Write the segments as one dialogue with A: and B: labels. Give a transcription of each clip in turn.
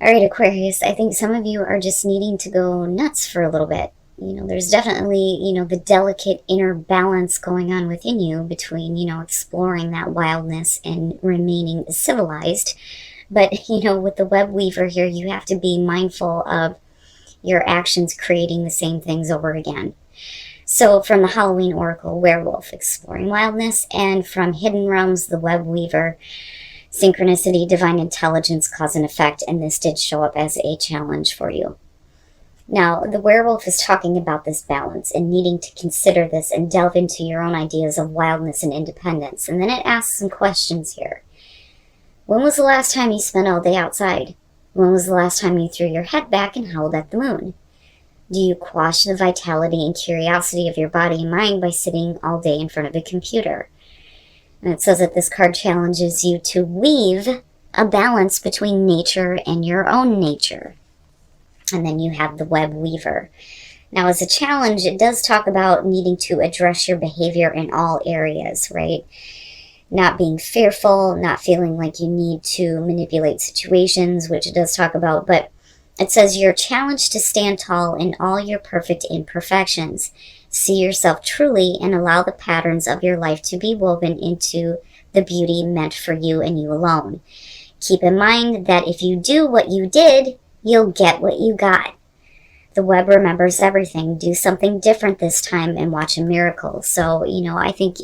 A: All right, Aquarius, I think some of you are just needing to go nuts for a little bit. There's definitely, the delicate inner balance going on within you between, exploring that wildness and remaining civilized. But, with the web weaver here, you have to be mindful of your actions creating the same things over again. So from the Halloween Oracle, werewolf, exploring wildness, and from Hidden Realms, the web weaver, synchronicity, divine intelligence, cause and effect, and this did show up as a challenge for you. Now, the werewolf is talking about this balance and needing to consider this and delve into your own ideas of wildness and independence. And then it asks some questions here. When was the last time you spent all day outside? When was the last time you threw your head back and howled at the moon? Do you quash the vitality and curiosity of your body and mind by sitting all day in front of a computer? And it says that this card challenges you to weave a balance between nature and your own nature. And then you have the web weaver. Now, as a challenge, it does talk about needing to address your behavior in all areas, right? Not being fearful, not feeling like you need to manipulate situations, which it does talk about, but it says you're challenged to stand tall in all your perfect imperfections. See yourself truly and allow the patterns of your life to be woven into the beauty meant for you and you alone. Keep in mind that if you do what you did, you'll get what you got. The web remembers everything. Do something different this time and watch a miracle. So, I think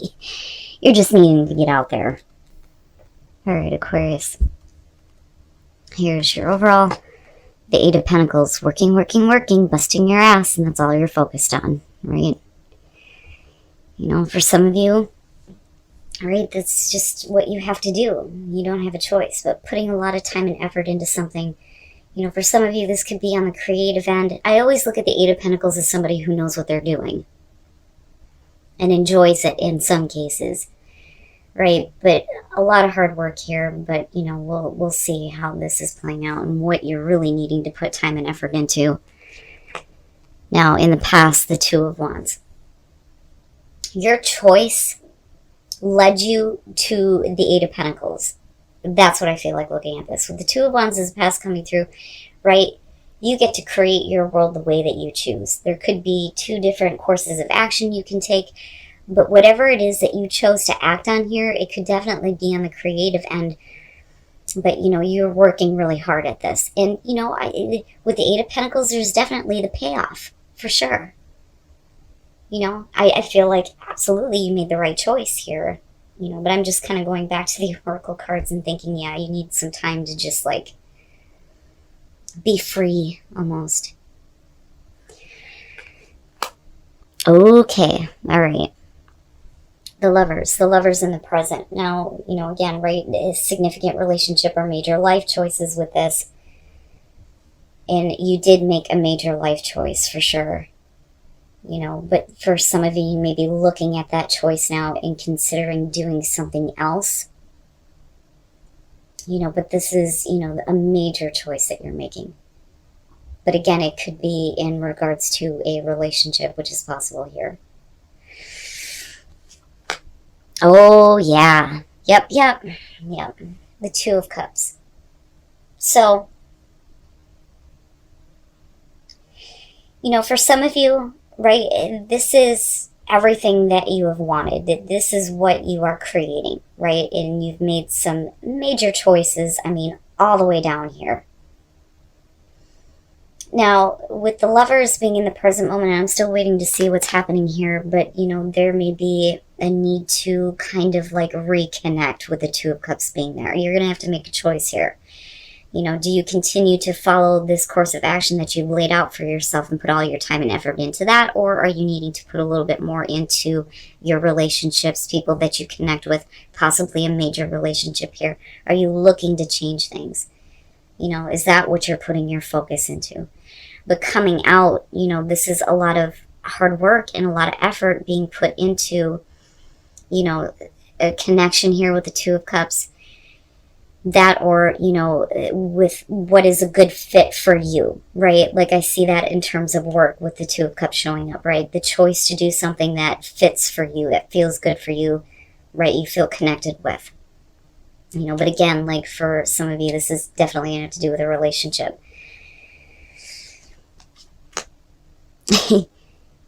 A: you're just needing to get out there. All right, Aquarius. Here's your overall. The Eight of Pentacles, working, busting your ass, and that's all you're focused on, right? For some of you, all right, that's just what you have to do. You don't have a choice, but putting a lot of time and effort into something, for some of you, this could be on the creative end. I always look at the Eight of Pentacles as somebody who knows what they're doing and enjoys it in some cases. Right, but a lot of hard work here, but, we'll see how this is playing out and what you're really needing to put time and effort into. Now, in the past, the Two of Wands. Your choice led you to the Eight of Pentacles. That's what I feel like looking at this. With the Two of Wands as the past coming through, right, you get to create your world the way that you choose. There could be two different courses of action you can take. But whatever it is that you chose to act on here, it could definitely be on the creative end. But, you're working really hard at this. And, with the Eight of Pentacles, there's definitely the payoff, for sure. I feel like absolutely you made the right choice here. But I'm just kind of going back to the Oracle cards and thinking, yeah, you need some time to just, be free, almost. Okay, all right. The lovers in the present. Now, again, right, a significant relationship or major life choices with this. And you did make a major life choice for sure. But for some of you, you may be looking at that choice now and considering doing something else. But this is, a major choice that you're making. But again, it could be in regards to a relationship, which is possible here. Oh, yeah. Yep. The Two of Cups. So, for some of you, right, this is everything that you have wanted. This is what you are creating, right? And you've made some major choices, all the way down here. Now, with the lovers being in the present moment, I'm still waiting to see what's happening here, but, there may be a need to kind of reconnect with the Two of Cups being there. You're going to have to make a choice here. Do you continue to follow this course of action that you've laid out for yourself and put all your time and effort into that, or are you needing to put a little bit more into your relationships, people that you connect with, possibly a major relationship here? Are you looking to change things? Is that what you're putting your focus into? But coming out, this is a lot of hard work and a lot of effort being put into, a connection here with the Two of Cups. That or, with what is a good fit for you, right? I see that in terms of work with the Two of Cups showing up, right? The choice to do something that fits for you, that feels good for you, right? You feel connected with. You know, but again, like for some of you, this is definitely going to have to do with a relationship.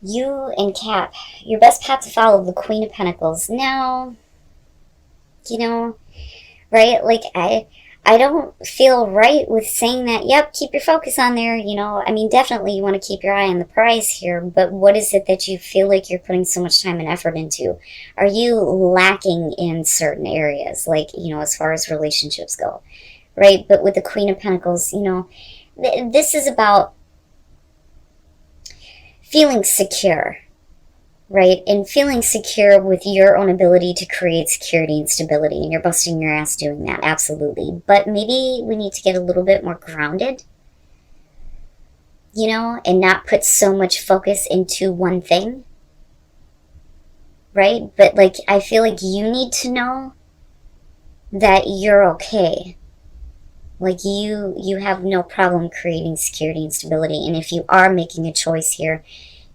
A: You and Cap, your best path to follow, the Queen of Pentacles. Now, you know, right? Like, I don't feel right with saying that, yep, keep your focus on there, you know. I mean, definitely you want to keep your eye on the prize here, but what is it that you feel like you're putting so much time and effort into? Are you lacking in certain areas, like, you know, as far as relationships go, right? But with the Queen of Pentacles, you know, this is about feeling secure, right? And feeling secure with your own ability to create security and stability. And you're busting your ass doing that, absolutely. But maybe we need to get a little bit more grounded, you know, and not put so much focus into one thing, right? But like, I feel like you need to know that you're okay. Like you have no problem creating security and stability. And if you are making a choice here,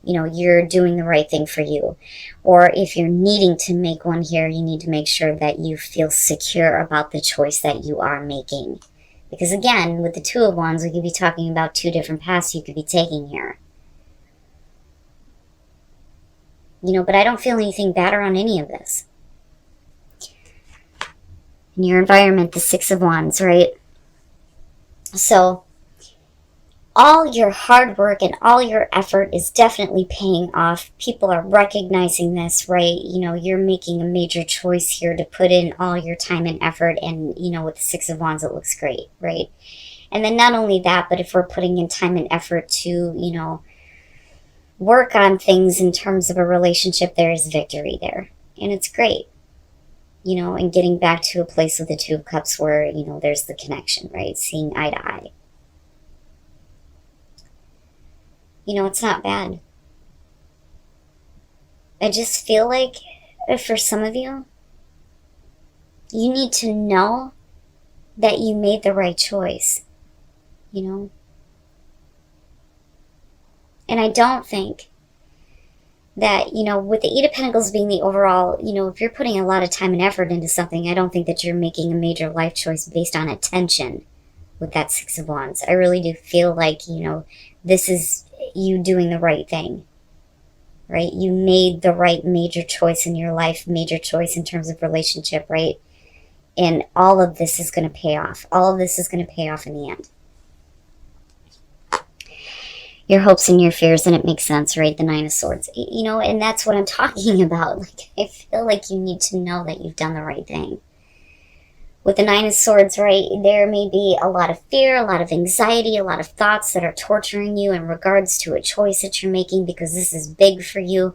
A: you know, you're doing the right thing for you. Or if you're needing to make one here, you need to make sure that you feel secure about the choice that you are making. Because again, with the Two of Wands, we could be talking about two different paths you could be taking here. You know, but I don't feel anything bad around any of this. In your environment, the Six of Wands, right? So all your hard work and all your effort is definitely paying off. People are recognizing this, right? You know, you're making a major choice here to put in all your time and effort. And, you know, with the Six of Wands, it looks great, right? And then not only that, but if we're putting in time and effort to, you know, work on things in terms of a relationship, there is victory there. And it's great, you know, and getting back to a place with the Two of Cups where, you know, there's the connection, right? Seeing eye to eye. You know, it's not bad. I just feel like for some of you, you need to know that you made the right choice, you know? And I don't think that, you know, with the Eight of Pentacles being the overall, you know, if you're putting a lot of time and effort into something, I don't think that you're making a major life choice based on attention with that Six of Wands. I really do feel like, you know, this is you doing the right thing, right? You made the right major choice in your life, major choice in terms of relationship, right? And all of this is going to pay off. All of this is going to pay off in the end. Your hopes and your fears, and it makes sense, right? The Nine of Swords, you know, and that's what I'm talking about. Like, I feel like you need to know that you've done the right thing. With the Nine of Swords, right, there may be a lot of fear, a lot of anxiety, a lot of thoughts that are torturing you in regards to a choice that you're making because this is big for you.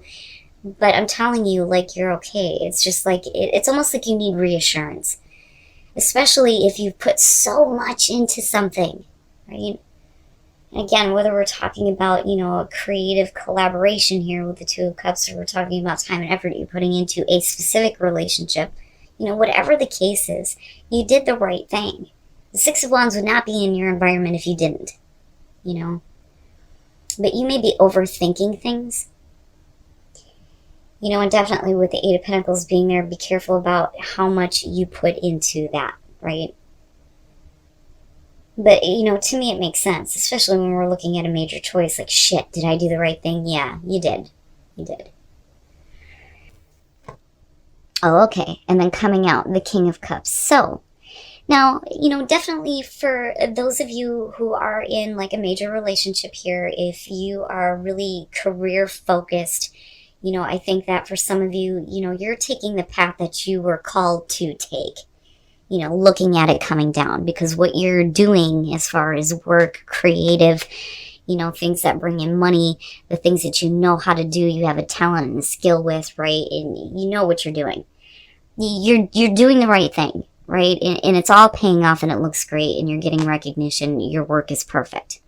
A: But I'm telling you, like, you're okay. It's just like, it's almost like you need reassurance. Especially if you've put so much into something, right? And again, whether we're talking about, you know, a creative collaboration here with the Two of Cups, or we're talking about time and effort you're putting into a specific relationship, you know, whatever the case is, you did the right thing. The Six of Wands would not be in your environment if you didn't, you know. But you may be overthinking things. You know, and definitely with the Eight of Pentacles being there, be careful about how much you put into that, right? But, you know, to me it makes sense, especially when we're looking at a major choice. Like, shit, did I do the right thing? Yeah, you did. You did. Oh, okay. And then coming out, the King of Cups. So, now, you know, definitely for those of you who are in like a major relationship here, if you are really career focused, you know, I think that for some of you, you know, you're taking the path that you were called to take, you know, looking at it coming down, because what you're doing as far as work, creative, you know, things that bring in money, the things that you know how to do, you have a talent and a skill with, right? And you know what you're doing. You're doing the right thing, right? And it's all paying off and it looks great and you're getting recognition. Your work is perfect.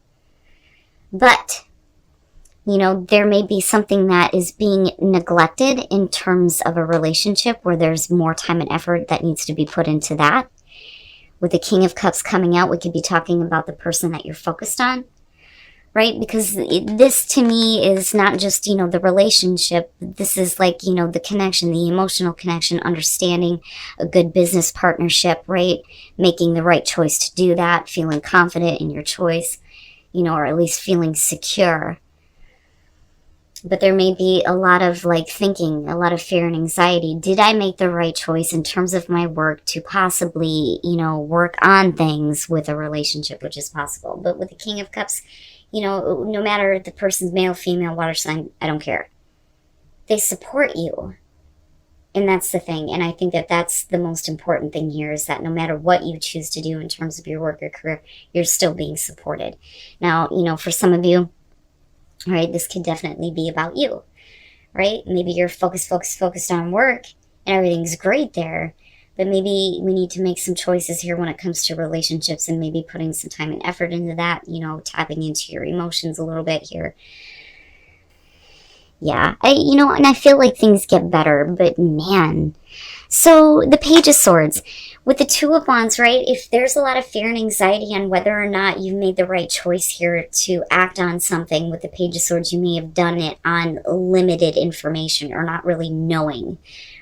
A: But, you know, there may be something that is being neglected in terms of a relationship where there's more time and effort that needs to be put into that. With the King of Cups coming out, we could be talking about the person that you're focused on. right? Because this to me is not just, the relationship. This is like, the connection, the emotional connection, understanding a good business partnership, right? Making the right choice to do that, feeling confident in your choice, or at least feeling secure. But there may be a lot of thinking, a lot of fear and anxiety. Did I make the right choice in terms of my work to possibly, work on things with a relationship, which is possible. But with the King of Cups, no matter the person's male, female, water sign, I don't care. They support you. And that's the thing. And I think that that's the most important thing here, is that no matter what you choose to do in terms of your work or career, you're still being supported. Now, for some of you, right, this could definitely be about you, right? Maybe you're focused on work and everything's great there. But maybe we need to make some choices here when it comes to relationships, and maybe putting some time and effort into that, tapping into your emotions a little bit here. Yeah, and I feel like things get better, but man. So the Page of Swords, with the Two of Wands, right? If there's a lot of fear and anxiety on whether or not you've made the right choice here to act on something with the Page of Swords, you may have done it on limited information or not really knowing,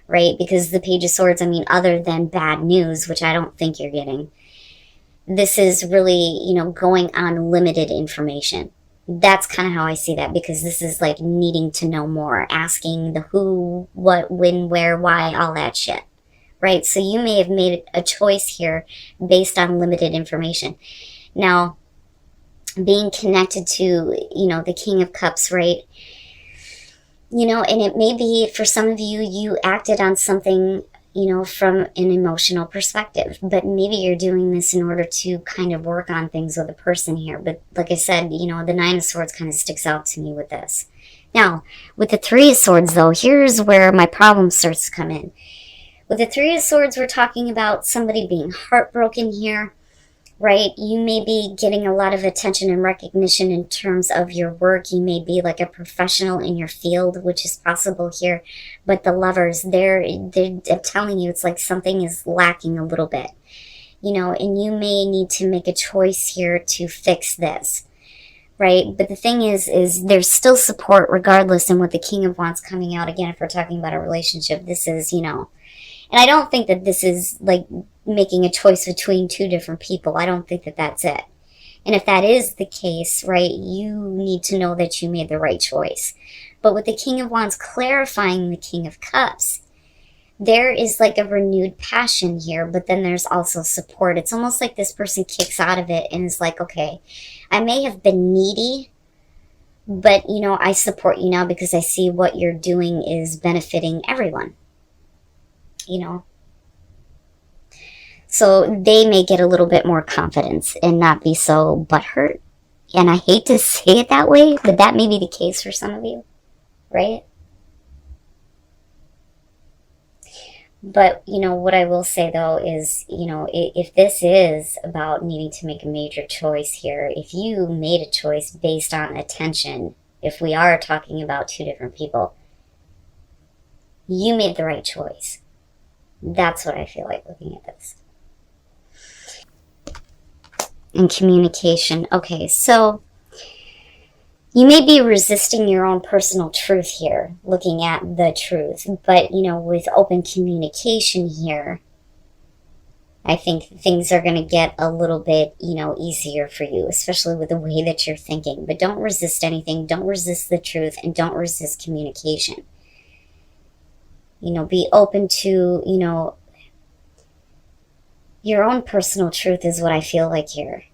A: right? Because the Page of Swords, other than bad news, which I don't think you're getting, this is really, going on limited information. That's kind of how I see that, because this is like needing to know more, asking the who, what, when, where, why, all that shit, right? So you may have made a choice here based on limited information. Now, being connected to, the King of Cups, right? And it may be for some of you, you acted on something, from an emotional perspective, but maybe you're doing this in order to kind of work on things with a person here. But like I said, the Nine of Swords kind of sticks out to me with this. Now, with the Three of Swords, though, here's where my problem starts to come in. With the Three of Swords, we're talking about somebody being heartbroken here, right? You may be getting a lot of attention and recognition in terms of your work. You may be like a professional in your field, which is possible here. But the Lovers, they're telling you it's like something is lacking a little bit, and you may need to make a choice here to fix this, right? But the thing is there's still support regardless. And with the King of Wands coming out again, if we're talking about a relationship, this is, and I don't think that this is like making a choice between two different people. I don't think that that's it. And if that is the case, right, you need to know that you made the right choice. But with the King of Wands clarifying the King of Cups, there is like a renewed passion here, but then there's also support. It's almost like this person kicks out of it and is like, okay, I may have been needy, but, I support you now because I see what you're doing is benefiting everyone. So they may get a little bit more confidence and not be so butthurt. And I hate to say it that way, but that may be the case for some of you, right? But, what I will say though is, if this is about needing to make a major choice here, if you made a choice based on attention, if we are talking about two different people, you made the right choice. That's what I feel like looking at this. And communication. Okay, so you may be resisting your own personal truth here, looking at the truth. But, with open communication here, I think things are going to get a little bit, easier for you, especially with the way that you're thinking. But don't resist anything. Don't resist the truth, and don't resist communication. Be open to, your own personal truth is what I feel like here.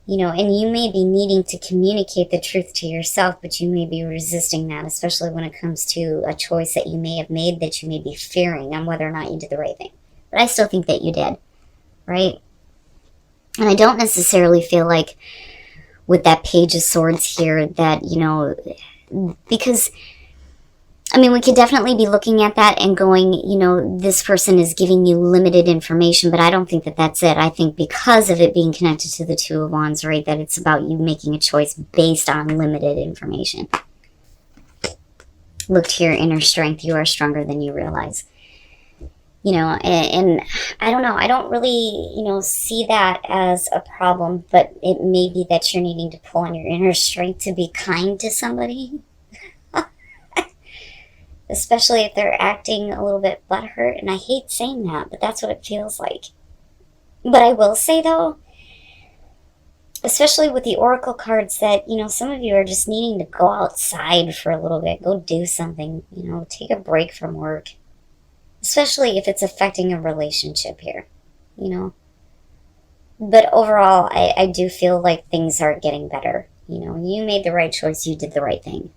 A: And you may be needing to communicate the truth to yourself, but you may be resisting that, especially when it comes to a choice that you may have made that you may be fearing on whether or not you did the right thing. But I still think that you did, right? And I don't necessarily feel like with that Page of Swords here that, because we could definitely be looking at that and going, this person is giving you limited information, but I don't think that that's it. I think because of it being connected to the Two of Wands, right, that it's about you making a choice based on limited information. Look to your inner strength. You are stronger than you realize. You know, and I don't know, I don't really, see that as a problem, but it may be that you're needing to pull on your inner strength to be kind to somebody, especially if they're acting a little bit butthurt. And I hate saying that, but that's what it feels like. But I will say, though, especially with the oracle cards, that some of you are just needing to go outside for a little bit, go do something, take a break from work, especially if it's affecting a relationship here, you know. But overall, I do feel like things are getting better. You made the right choice, you did the right thing.